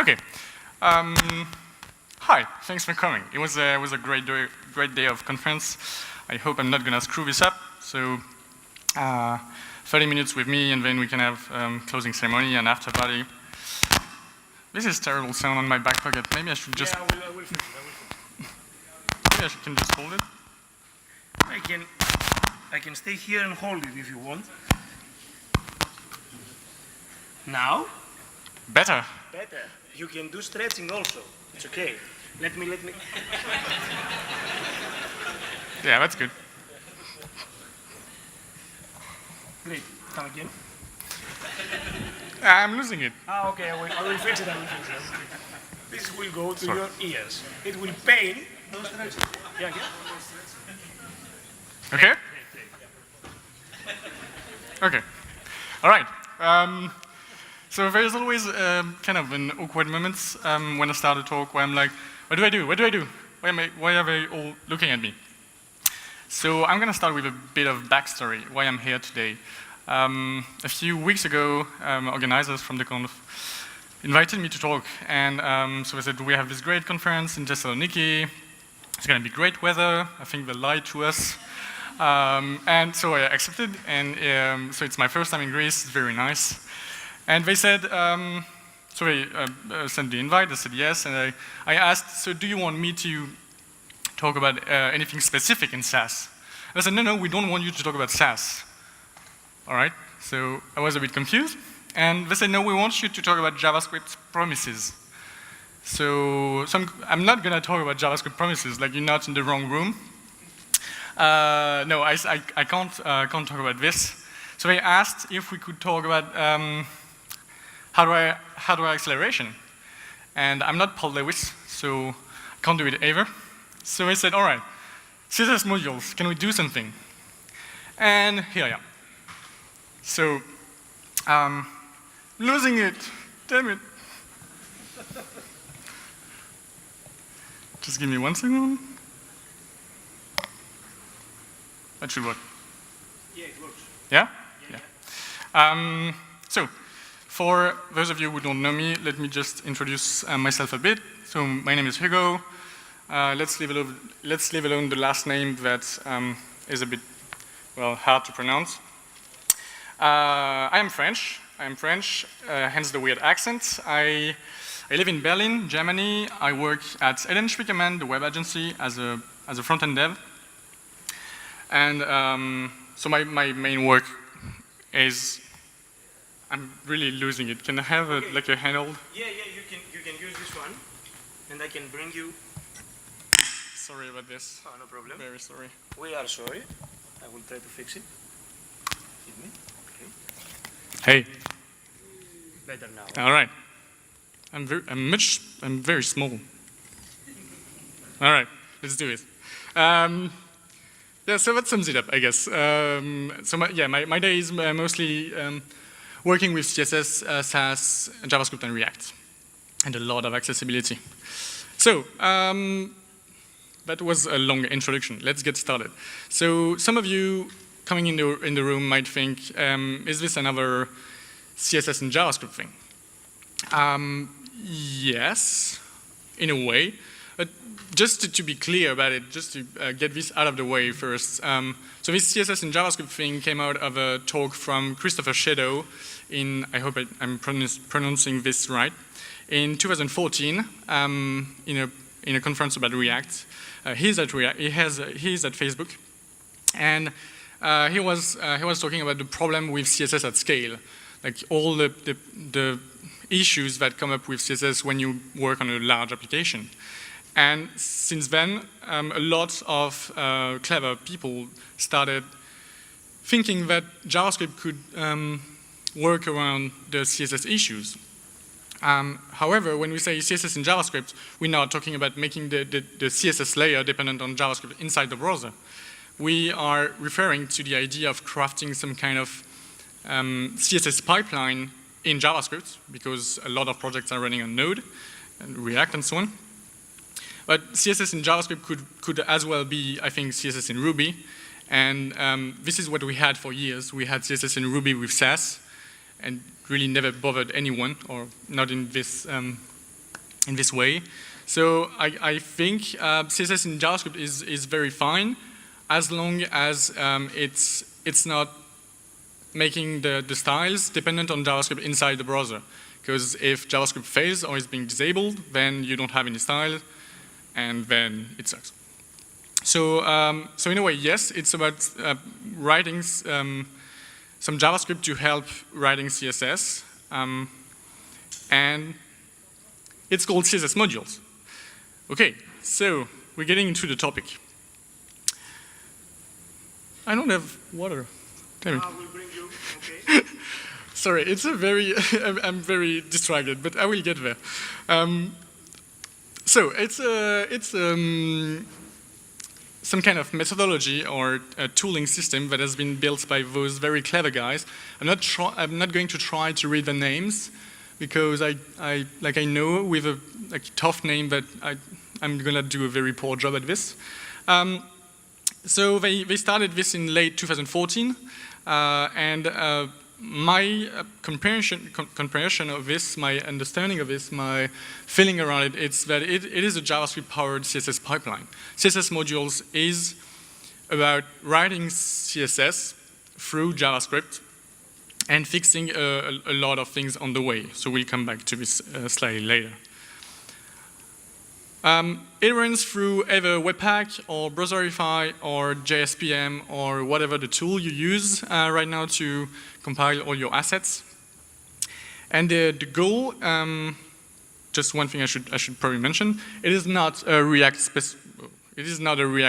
Okay. Hi, thanks for coming. It was a great day of conference. I hope I'm not gonna screw this up. So 30 minutes with me, and then we can have closing ceremony and after party. This is terrible sound on my back pocket. Maybe I should just. Yeah, I will fix it. Maybe I can just hold it. I can stay here and hold it if you want. Now? Better. Better. You can do stretching also. It's okay. Let me. Yeah, that's good. Great. Come again. I'm losing it. Okay, I will fix it. This will go to your ears. It will pain. No stretching. Yeah. Okay? Okay. All right. So there's always kind of an awkward moments when I start a talk where I'm like, what do I do? What do I do? Why are they all looking at me? So I'm going to start with a bit of backstory, why I'm here today. A few weeks ago, organizers from the conf invited me to talk, and so they said, we have this great conference in Thessaloniki. It's going to be great weather. I think they lied to us. And so I accepted, and so it's my first time in Greece. It's very nice. And they said, so they sent the invite. I said yes, and I asked, so do you want me to talk about anything specific in Sass? They said, no, we don't want you to talk about Sass. All right, so I was a bit confused. And they said, no, we want you to talk about JavaScript promises. So I'm not going to talk about JavaScript promises, like you're not in the wrong room. No, I can't talk about this. So they asked if we could talk about hardware acceleration. And I'm not Paul Lewis, so I can't do it either. So they said, all right, CSS Modules, can we do something? And here I am. So, losing it, damn it. Just give me 1 second. That should work. Yeah, it works. Yeah? Yeah. So, for those of you who don't know me, let me just introduce myself a bit. So, my name is Hugo. Let's leave alone the last name that is a bit, well, hard to pronounce. I am French, hence the weird accent. I live in Berlin, Germany. I work at Ellenspiegel, the web agency, as a front-end dev. And so my main work is, I'm really losing it. Can I have like a handheld? Yeah, you can use this one, and I can bring you. Sorry about this. Oh, no problem. Very sorry. We are sorry. I will try to fix it. Hit me. Hey. Better now. All right. I'm very small. All right, let's do it. Yeah, so that sums it up, I guess. So my day is mostly working with CSS, Sass, JavaScript, and React, and a lot of accessibility. So that was a long introduction. Let's get started. So some of you coming in the room might think, is this another CSS and JavaScript thing? Yes, in a way. But just to be clear about it, just to get this out of the way first. So this CSS and JavaScript thing came out of a talk from Christopher Shadow in, I hope I'm pronouncing this right, in 2014 in a conference about React. He's at Facebook, and he was talking about the problem with CSS at scale, like all the issues that come up with CSS when you work on a large application. And since then, a lot of clever people started thinking that JavaScript could work around the CSS issues. However, when we say CSS in JavaScript, we're not talking about making the CSS layer dependent on JavaScript inside the browser. We are referring to the idea of crafting some kind of CSS pipeline in JavaScript, because a lot of projects are running on Node and React and so on. But CSS in JavaScript could as well be, I think, CSS in Ruby. And this is what we had for years. We had CSS in Ruby with Sass, and really never bothered anyone, or not in this in this way. So I think CSS in JavaScript is very fine as long as it's not making the styles dependent on JavaScript inside the browser. Because if JavaScript fails or is being disabled, then you don't have any style, and then it sucks. So, so in a way, yes, it's about writing some JavaScript to help writing CSS, and it's called CSS Modules. Okay, so we're getting into the topic. I don't have water. Damn it. I will bring you, okay. Sorry, it's a very, I'm very distracted, but I will get there. So it's some kind of methodology or a tooling system that has been built by those very clever guys. I'm not going to try to read the names because I know with a tough name that I'm gonna do a very poor job at this. So they started this in late 2014, and my comprehension of this, my understanding of this, my feeling around it, it's that it is a JavaScript-powered CSS pipeline. CSS Modules is about writing CSS through JavaScript and fixing a lot of things on the way. So we'll come back to this slightly later. It runs through either Webpack or Browserify or JSPM or whatever the tool you use right now to compile all your assets. And the goal, just one thing I should probably mention, it is not a React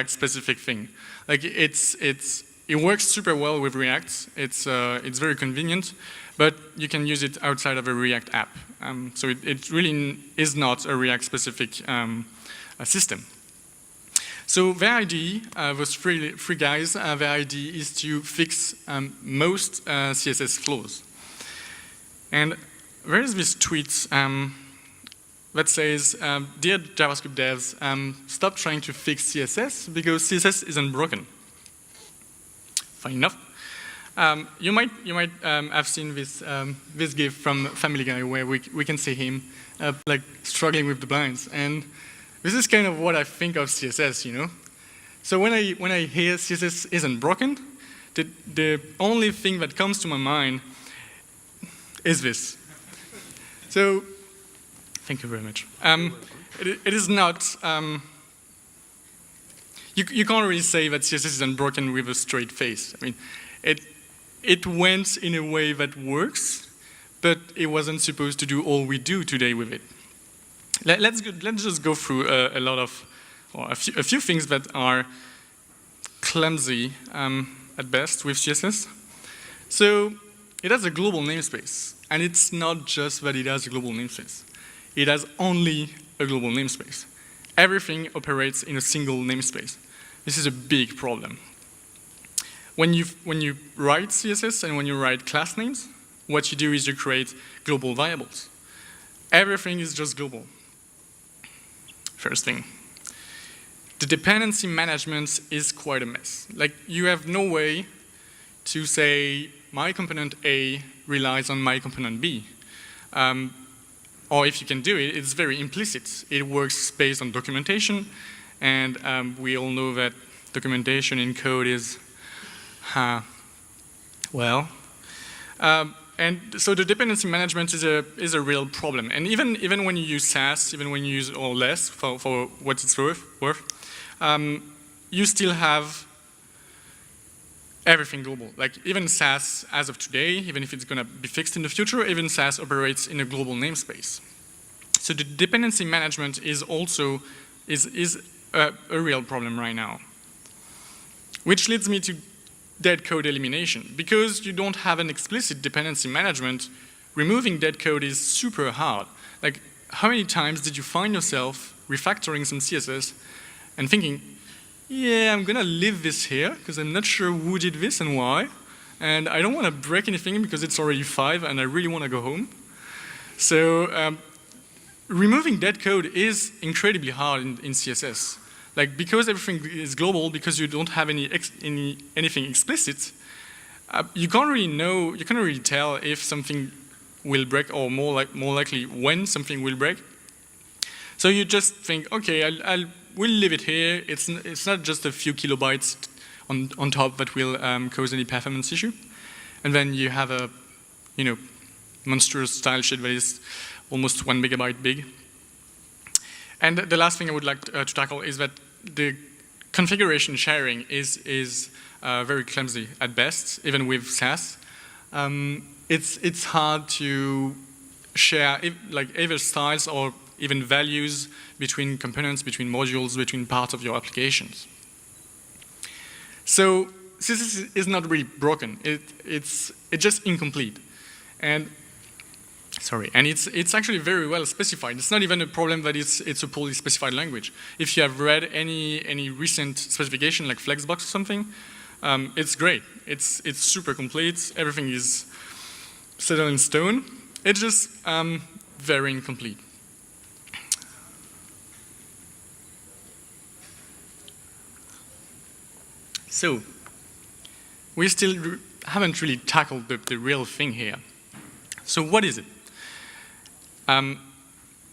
specific thing. Like it works super well with React. It's very convenient, but you can use it outside of a React app. So it really is not a React specific system. So their idea, those three guys, their idea is to fix most CSS flaws. And there is this tweet that says, "Dear JavaScript devs, stop trying to fix CSS because CSS isn't broken." Fine enough. You might have seen this GIF from Family Guy where we can see him like struggling with the blinds, and this is kind of what I think of CSS, you know. So when I hear CSS isn't broken, the only thing that comes to my mind is this. So thank you very much. It is not. You can't really say that CSS isn't broken with a straight face. I mean, it went in a way that works, but it wasn't supposed to do all we do today with it. Let's just go through a lot of, or a few things that are clumsy at best with CSS. So it has a global namespace, and it's not just that it has a global namespace. It has only a global namespace. Everything operates in a single namespace. This is a big problem. When you write CSS and when you write class names, what you do is you create global variables. Everything is just global. First thing. The dependency management is quite a mess. Like, you have no way to say my component A relies on my component B. Or if you can do it, it's very implicit. It works based on documentation, and we all know that documentation in code is, well. And so the dependency management is a real problem. And even when you use Sass, even when you use or less for what it's worth, you still have everything global. Like, even Sass, as of today, even if it's going to be fixed in the future, even Sass operates in a global namespace. So the dependency management is also a real problem right now. Which leads me to dead code elimination. Because you don't have an explicit dependency management, removing dead code is super hard. Like, how many times did you find yourself refactoring some CSS and thinking, yeah, I'm gonna leave this here because I'm not sure who did this and why, and I don't want to break anything because it's already 5 and I really want to go home. So removing dead code is incredibly hard in CSS. Like, because everything is global, because you don't have anything explicit, you can't really know, you can't really tell if something will break, or more likely when something will break. So you just think, okay, we'll leave it here. It's not just a few kilobytes on top that will cause any performance issue. And then you have a, monstrous style sheet that is almost 1 megabyte big. And the last thing I would like to tackle is that the configuration sharing is very clumsy at best, even with Sass. It's hard to share either styles or even values between components, between modules, between parts of your applications. So CSS is not really broken. It's just incomplete. And it's actually very well specified. It's not even a problem that it's a poorly specified language. If you have read any recent specification like Flexbox or something, it's great. It's super complete. Everything is settled in stone. It's just very incomplete. So we still haven't really tackled the real thing here. So what is it?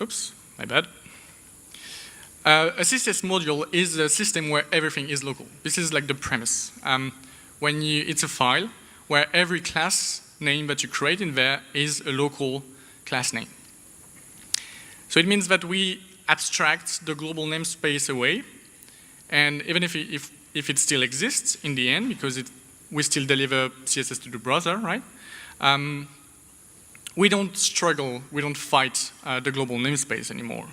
Oops, my bad. A CSS module is a system where everything is local. This is like the premise. It's a file where every class name that you create in there is a local class name. So it means that we abstract the global namespace away, and even if it still exists in the end, because we still deliver CSS to the browser, right? We don't struggle, we don't fight the global namespace anymore.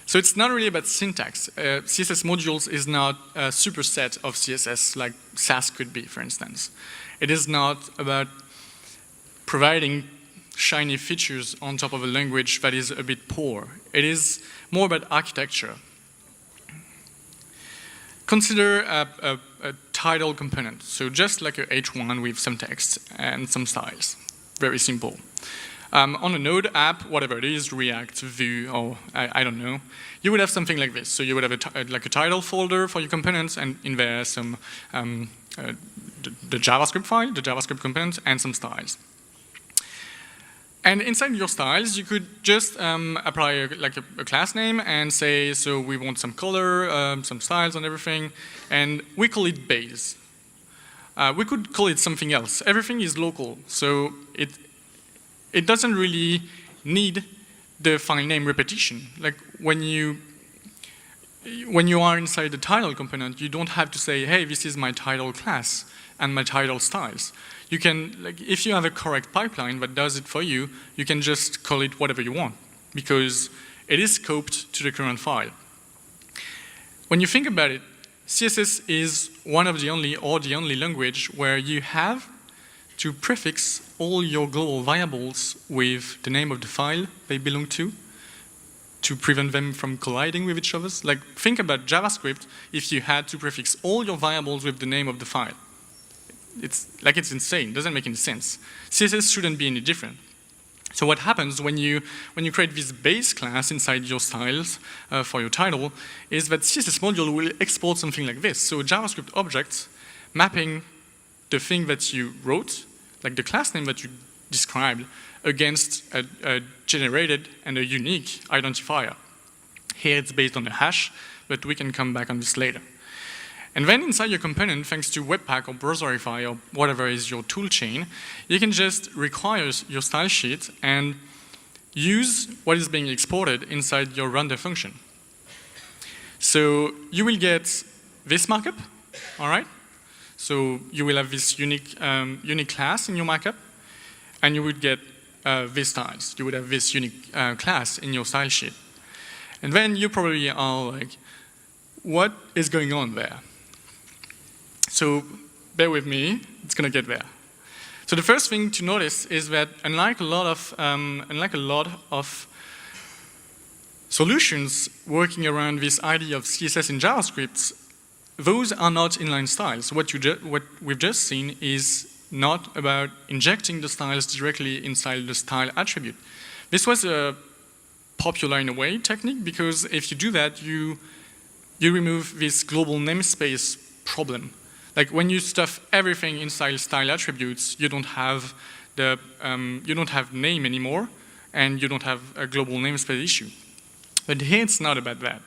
So it's not really about syntax. CSS modules is not a superset of CSS like Sass could be, for instance. It is not about providing shiny features on top of a language that is a bit poor. It is more about architecture. Consider a title component, so just like a H1 with some text and some styles. Very simple. On a Node app, whatever it is, React, Vue, or I don't know, you would have something like this. So you would have like a title folder for your components, and in there some the JavaScript file, the JavaScript component, and some styles. And inside your styles, you could just apply a class name and say, so we want some color, some styles and everything, and we call it base. We could call it something else. Everything is local, so it doesn't really need the file name repetition. Like when you are inside the title component, you don't have to say, hey, this is my title class and my title styles. You can, if you have a correct pipeline that does it for you, you can just call it whatever you want, because it is scoped to the current file. When you think about it, CSS is one of the only, or the only language where you have to prefix all your global variables with the name of the file they belong to prevent them from colliding with each other. Like, think about JavaScript if you had to prefix all your variables with the name of the file. It's insane, it doesn't make any sense. CSS shouldn't be any different. So what happens when you create this base class inside your styles for your title is that CSS module will export something like this. So JavaScript objects mapping the thing that you wrote, like the class name that you described, against a generated and a unique identifier. Here it's based on a hash, but we can come back on this later. And then inside your component, thanks to Webpack or Browserify or whatever is your tool chain, you can just require your style sheet and use what is being exported inside your render function. So you will get this markup, all right? So you will have this unique class in your markup, and you would get these styles. You would have this unique class in your style sheet. And then you probably are like, what is going on there? So bear with me, it's going to get there. So the first thing to notice is that unlike a lot of solutions working around this idea of CSS in JavaScript, those are not inline styles. What we've just seen is not about injecting the styles directly inside the style attribute. This was a popular, in a way, technique, because if you do that, you remove this global namespace problem. Like when you stuff everything inside style attributes, you don't have name anymore, and you don't have a global namespace issue. But here it's not about that.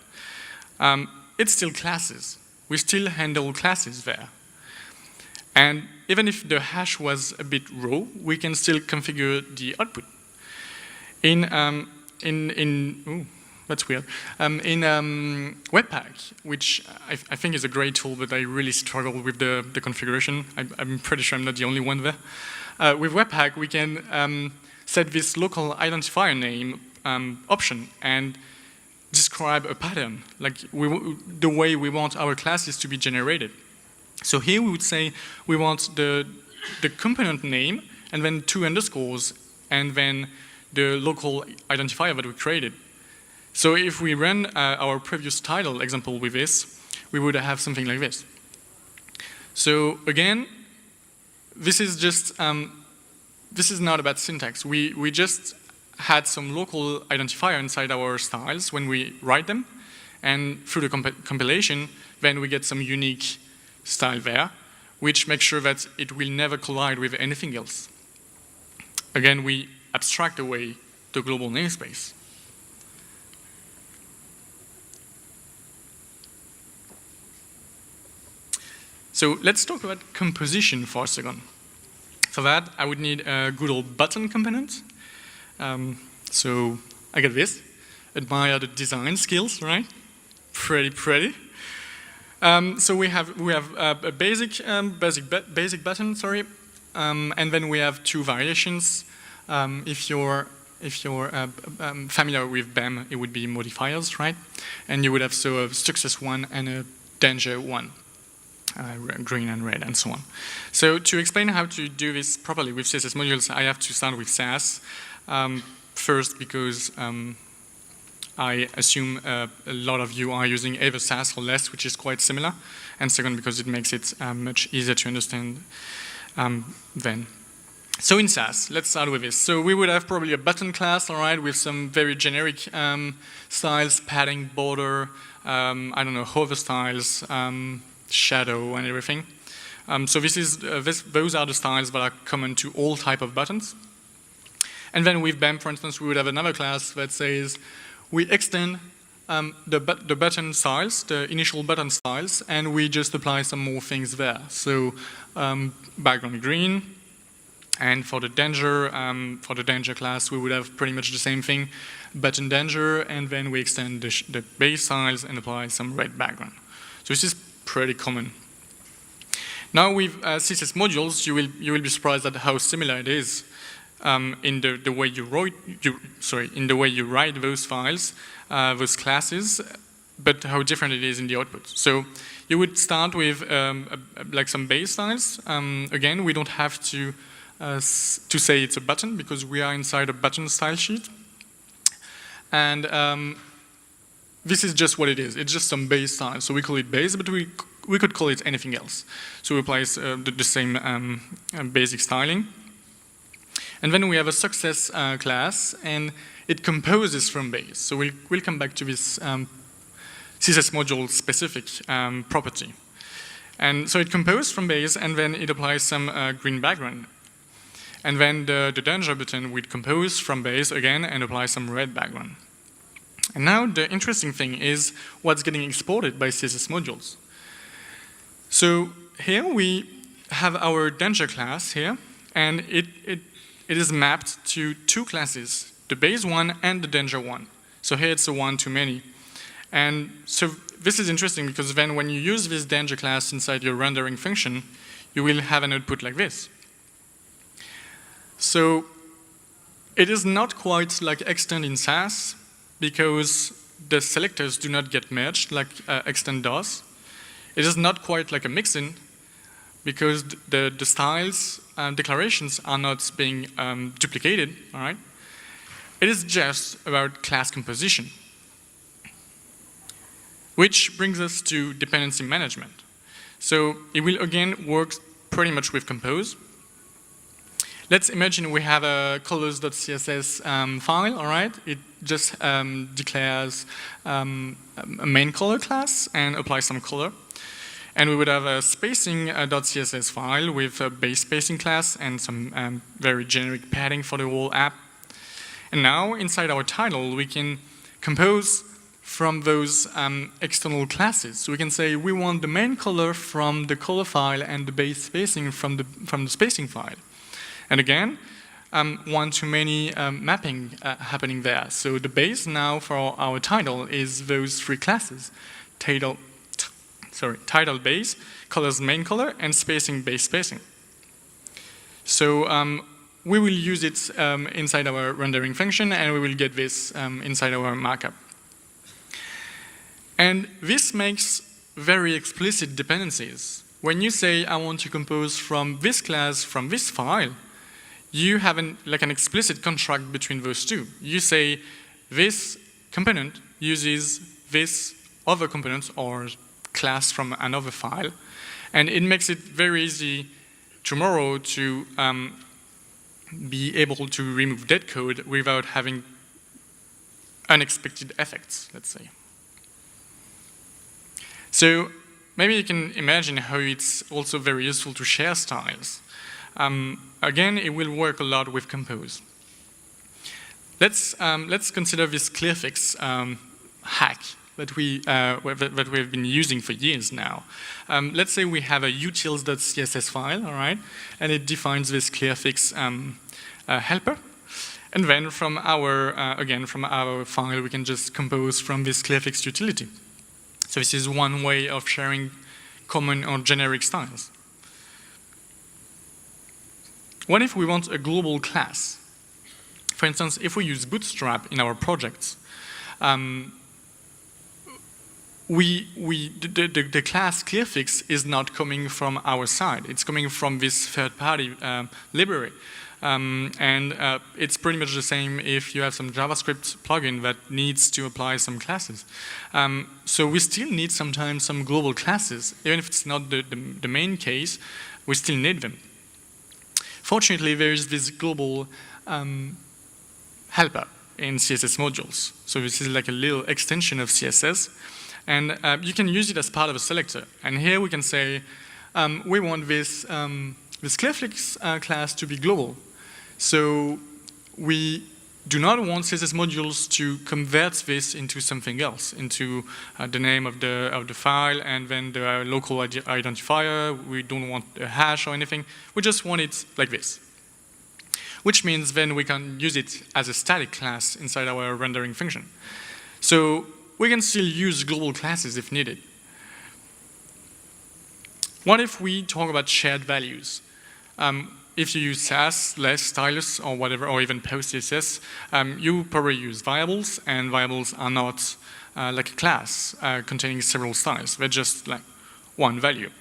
It's still classes. We still handle classes there. And even if the hash was a bit raw, we can still configure the output. That's weird. In Webpack, which I think is a great tool, but I really struggle with the configuration. I'm pretty sure I'm not the only one there. With Webpack, we can set this local identifier name option and describe a pattern, like the way we want our classes to be generated. So here we would say we want the component name and then 2 underscores and then the local identifier that we created. So if we run our previous title example with this, we would have something like this. So again, this is just this is not about syntax. We just had some local identifier inside our styles when we write them, and through the compilation, then we get some unique style there, which makes sure that it will never collide with anything else. Again, we abstract away the global namespace. So let's talk about composition for a second. For that, I would need a good old button component. So I got this. Admire the design skills, right? Pretty. So we have a basic button, sorry, and then we have 2 variations. If you're familiar with BEM, it would be modifiers, right? And you would have so a success one and a danger one. Green and red, and so on. So to explain how to do this properly with CSS modules, I have to start with Sass. First, because I assume a lot of you are using either Sass or less, which is quite similar. And second, because it makes it much easier to understand then. So in Sass, let's start with this. So we would have probably a button class, all right, with some very generic styles, padding, border, I don't know, hover styles, shadow and everything. So those are the styles that are common to all type of buttons. And then with BEM, for instance, we would have another class that says we extend the button styles, the initial button styles, and we just apply some more things there. So background green, and for the danger class, we would have pretty much the same thing, button danger, and then we extend the base styles and apply some red background. So this is pretty common. Now with CSS modules, you will be surprised at how similar it is in the way you write those files, those classes, but how different it is in the output. So you would start with like some base styles. Again, we don't have to say it's a button because we are inside a button style sheet, and this is just what it is. It's just some base style. So we call it base, but we could call it anything else. So we apply the same basic styling. And then we have a success class, and it composes from base. So we'll come back to this CSS module specific property. And so it composes from base, and then it applies some green background. And then the danger button would compose from base again and apply some red background. And now the interesting thing is what's getting exported by CSS modules. So here we have our danger class here, and it is mapped to 2 classes, the base one and the danger one. So here it's a one-to-many. And so this is interesting because then when you use this danger class inside your rendering function, you will have an output like this. So it is not quite like extend in Sass because the selectors do not get merged like extend does. It is not quite like a mixin because the styles declarations are not being duplicated, all right? It is just about class composition. Which brings us to dependency management. So it will again work pretty much with compose. Let's imagine we have a colors.css file, all right? It just declares a main color class and applies some color. And we would have a spacing.css file with a base spacing class and some very generic padding for the whole app. And now inside our title, we can compose from those external classes. So we can say we want the main color from the color file and the base spacing from the spacing file. And again, one-to-many mapping happening there. So the base now for our title is those three classes: title base, colors main color, and spacing base spacing. So we will use it inside our rendering function, and we will get this inside our markup. And this makes very explicit dependencies. When you say, I want to compose from this class, from this file, you have an explicit contract between those two. You say, this component uses this other component or class from another file, and it makes it very easy tomorrow to be able to remove dead code without having unexpected effects, let's say. So maybe you can imagine how it's also very useful to share styles. Again, it will work a lot with Compose. Let's consider this clearfix hack that we have been using for years now. Let's say we have a utils.css file, all right, and it defines this clearfix helper. And then from our from our file, we can just compose from this clearfix utility. So this is one way of sharing common or generic styles. What if we want a global class? For instance, if we use Bootstrap in our projects, the class clearfix is not coming from our side. It's coming from this third-party library. It's pretty much the same if you have some JavaScript plugin that needs to apply some classes. So we still need sometimes some global classes. Even if it's not the main case, we still need them. Fortunately, there is this global helper in CSS Modules. So this is like a little extension of CSS. And you can use it as part of a selector. And here we can say, we want this clearfix class to be global. So we do not want CSS Modules to convert this into something else, into the name of the file and then the local identifier. We don't want a hash or anything. We just want it like this. Which means then we can use it as a static class inside our rendering function. So we can still use global classes if needed. What if we talk about shared values? If you use Sass, less stylus, or whatever, or even postcss, you probably use variables, and variables are not like a class containing several styles. They're just like one value.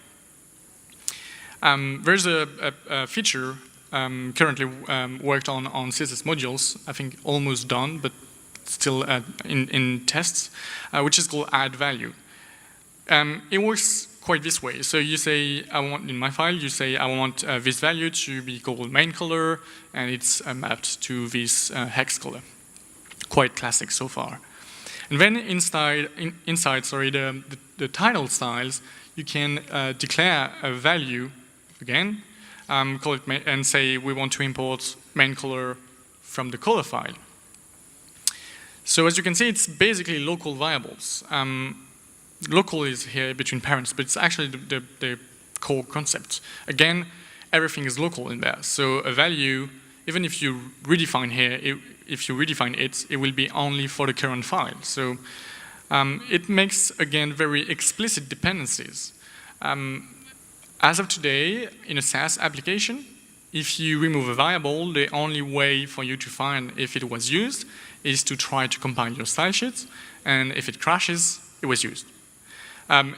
There's a feature currently worked on CSS Modules, I think almost done, but still in tests, which is called add value. It works quite this way. So you say, in my file, you say, I want this value to be called main color, and it's mapped to this hex color. Quite classic so far. And then inside the title styles, you can declare a value again, call it and say we want to import main color from the color file. So as you can see, it's basically local variables. Local is here between parents, but it's actually the core concept. Again, everything is local in there. So a value, even if you redefine here, if you redefine it, it will be only for the current file. So it makes, again, very explicit dependencies. As of today, in a Sass application, if you remove a variable, the only way for you to find if it was used is to try to compile your style sheets, and if it crashes, it was used.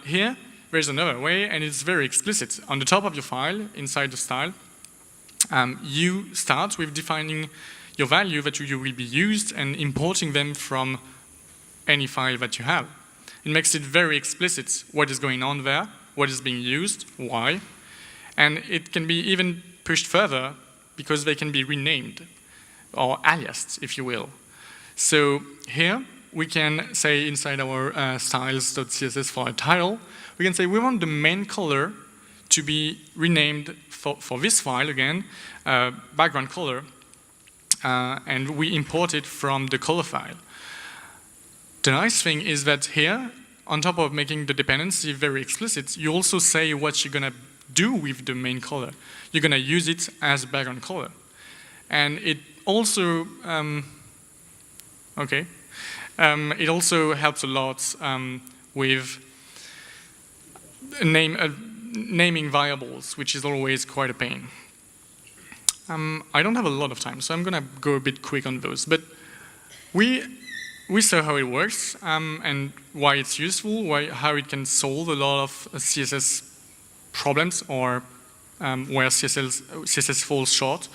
Here, there's another way, and it's very explicit. On the top of your file, inside the style, you start with defining your value that you will be used and importing them from any file that you have. It makes it very explicit what is going on there, what is being used, why, and it can be even pushed further because they can be renamed or aliased, if you will. So here, we can say inside our styles.css for a title, we can say we want the main color to be renamed for this file again, background color, and we import it from the color file. The nice thing is that here, on top of making the dependency very explicit, you also say what you're going to do with the main color. You're going to use it as background color. And it also, it also helps a lot with naming variables, which is always quite a pain. I don't have a lot of time, so I'm going to go a bit quick on those. But we saw how it works and why it's useful, how it can solve a lot of CSS problems or where CSS falls short.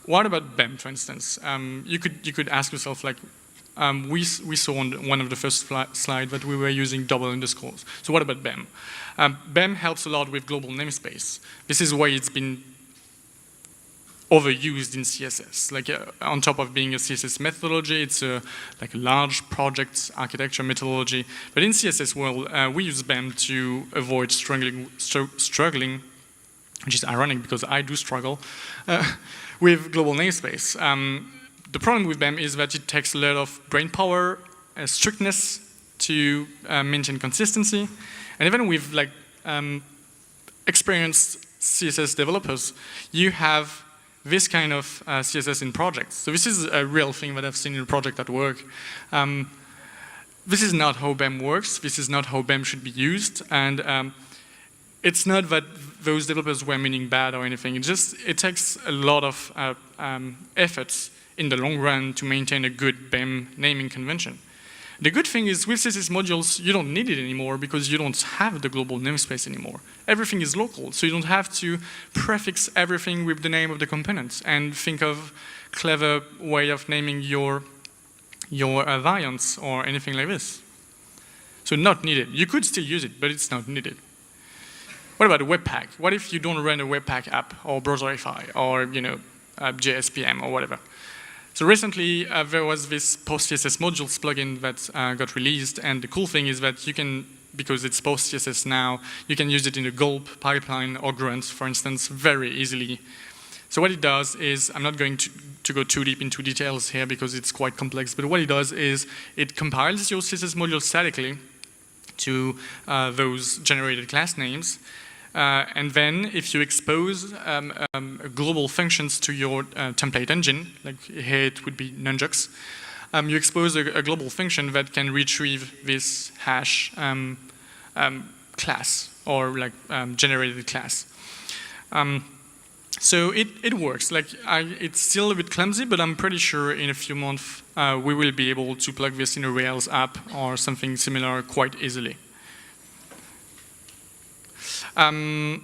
What about BEM, for instance? You could ask yourself, like, we saw on one of the first slides that we were using double underscores. So what about BEM? BEM helps a lot with global namespace. This is why it's been overused in CSS. Like on top of being a CSS methodology, it's like a large project architecture methodology. But in CSS world, we use BEM to avoid struggling, which is ironic because I do struggle with global namespace. The problem with BEM is that it takes a lot of brain power, strictness to maintain consistency, and even with like experienced CSS developers, you have this kind of CSS in projects. So this is a real thing that I've seen in a project at work. This is not how BEM works. This is not how BEM should be used. And it's not that those developers were meaning bad or anything. It takes a lot of efforts in the long run to maintain a good BEM naming convention. The good thing is with CSS modules, you don't need it anymore because you don't have the global namespace anymore. Everything is local, so you don't have to prefix everything with the name of the components and think of clever way of naming your variants or anything like this. So not needed. You could still use it, but it's not needed. What about Webpack? What if you don't run a Webpack app or Browserify or JSPM or whatever? So recently, there was this postcss modules plugin that got released, and the cool thing is that you can, because it's postcss now, you can use it in a gulp, pipeline, or grunt, for instance, very easily. So what it does is, I'm not going to go too deep into details here because it's quite complex, but what it does is it compiles your CSS module statically to those generated class names, and then if you expose global functions to your template engine, like here it would be nunjux, you expose a global function that can retrieve this hash class or like generated class. So it works. Like it's still a bit clumsy, but I'm pretty sure in a few months we will be able to plug this in a Rails app or something similar quite easily. I'm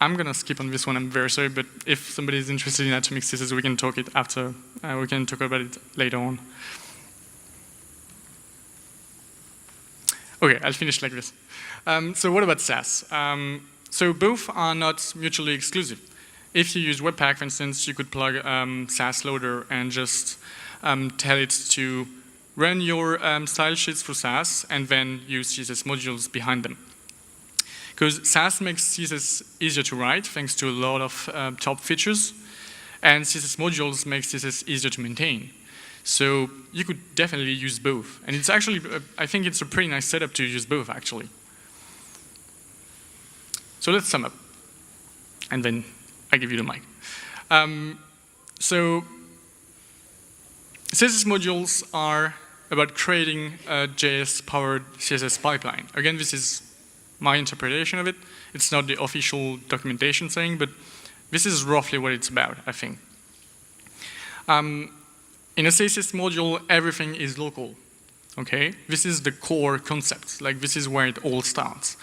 gonna skip on this one. I'm very sorry, but if somebody is interested in atomic CSS, we can talk it after. We can talk about it later on. Okay, I'll finish like this. So what about Sass? So both are not mutually exclusive. If you use Webpack, for instance, you could plug Sass loader and just tell it to run your style sheets for Sass and then use CSS modules behind them. Because Sass makes CSS easier to write thanks to a lot of top features, and CSS modules make CSS easier to maintain. So you could definitely use both. And it's actually, I think it's a pretty nice setup to use both, actually. So let's sum up. And then I give you the mic. So CSS modules are about creating a JS-powered CSS pipeline. Again, this is my interpretation of it. It's not the official documentation saying, but this is roughly what it's about, I think. In a CSS module, everything is local, okay? This is the core concept, like this is where it all starts.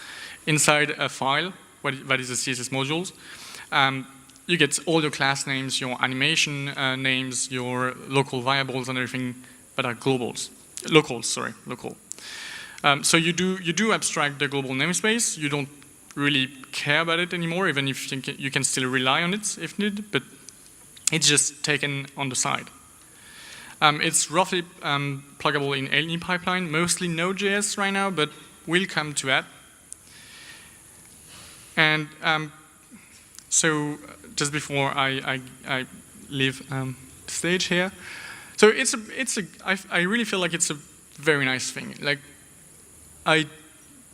Inside a file, that is a CSS modules, you get all your class names, your animation names, your local variables and everything that are local. So you do abstract the global namespace. You don't really care about it anymore, even if you can still rely on it if needed, but it's just taken on the side. It's roughly pluggable in any pipeline, mostly Node.js right now, but we'll come to that. And so just before I leave the stage here, so I really feel like it's a very nice thing. Like, I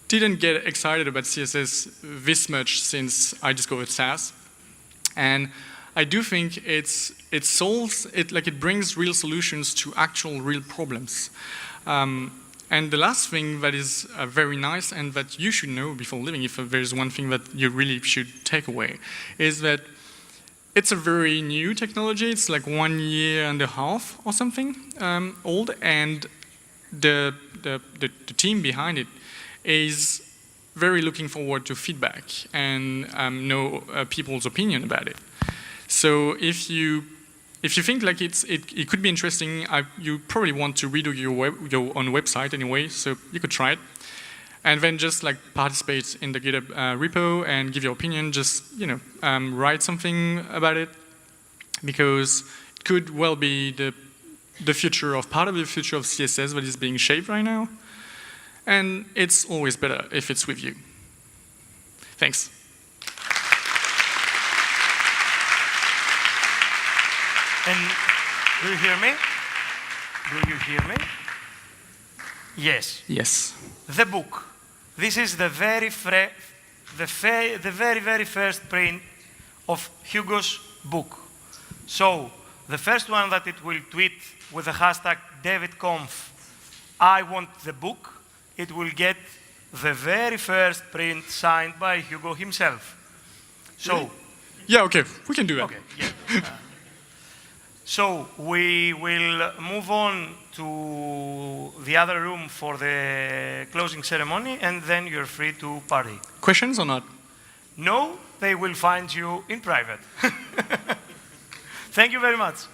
didn't get excited about CSS this much since I discovered Sass, and I do think it brings real solutions to actual real problems. And the last thing that is very nice and that you should know before leaving, if there's one thing that you really should take away, is that it's a very new technology. It's like 1.5 years or something old, and the team behind it is very looking forward to feedback and know people's opinion about it. So if you think like it could be interesting, you probably want to redo your own website anyway, so you could try it. And then just like participate in the GitHub repo and give your opinion, just write something about it, because it could well be the future of part of the future of CSS that is being shaped right now. And it's always better if it's with you. Thanks. And do you hear me? Do you hear me? Yes. Yes. The book. This is the very first print of Hugo's book. So the first one that it will tweet with the hashtag DEVitConf, I want the book, it will get the very first print signed by Hugo himself. So. Really? Yeah, okay, we can do that. Okay, yeah. So we will move on to the other room for the closing ceremony, and then you're free to party. Questions or not? No, they will find you in private. Thank you very much.